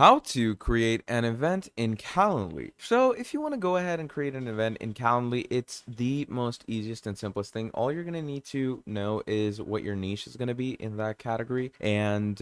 How to create an event in Calendly. So if you want to go ahead and create an event in Calendly, it's the most easiest and simplest thing. All you're going to need to know is what your niche is going to be in that category and,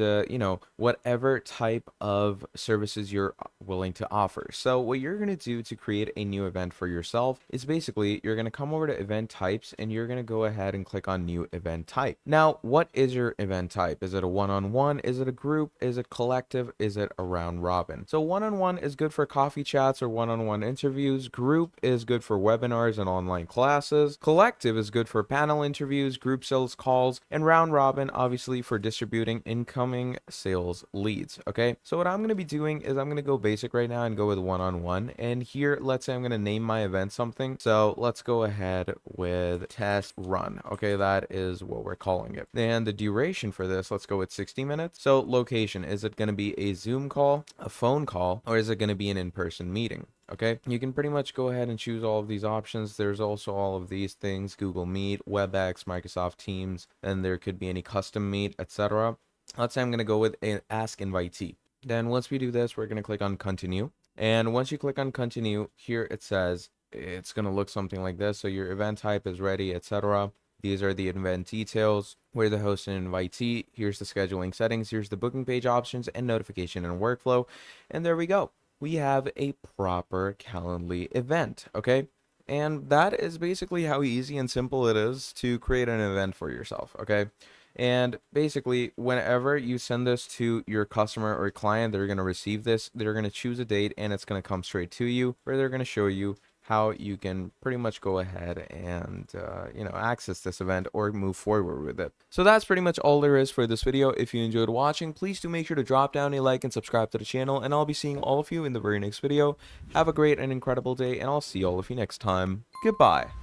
whatever type of services you're willing to offer. So what you're going to do to create a new event for yourself is basically you're going to come over to event types and you're going to go ahead and click on new event type. Now, what is your event type? Is it a one-on-one? Is it a group? Is it collective? Is it a round robin? So one-on-one is good for coffee chats or one-on-one interviews. Group is good for webinars and online classes. Collective is good for panel interviews, group sales calls, and round robin obviously for distributing incoming sales leads. Okay, so what I'm going to be doing is I'm going to go basic right now and go with one-on-one. And here, let's say I'm going to name my event something. So let's go ahead with test run. Okay, that is what we're calling it. And the duration for this, let's go with 60 minutes. So location, is it going to be a Zoom call, a phone call, or is it going to be an in-person meeting? Okay, you can pretty much go ahead and choose all of these options. There's also all of these things: Google Meet, WebEx, Microsoft Teams, and there could be any custom meet, etc. Let's say I'm going to go with an ask invitee. Then once we do this, we're going to click on continue. And once you click on continue, here it says it's going to look something like this. So your event type is ready, etc. These are the event details. We're the host and invitee. Here's the scheduling settings. Here's the booking page options and notification and workflow. And there we go. We have a proper Calendly event, okay? And that is basically how easy and simple it is to create an event for yourself, okay? And basically, whenever you send this to your customer or client, they're going to receive this. They're going to choose a date and it's going to come straight to you, where they're going to show you how you can pretty much go ahead and access this event or move forward with it. So that's pretty much all there is for this video. If you enjoyed watching, please do make sure to drop down a like and subscribe to the channel, and I'll be seeing all of you in the very next video. Have a great and incredible day, and I'll see all of you next time. Goodbye.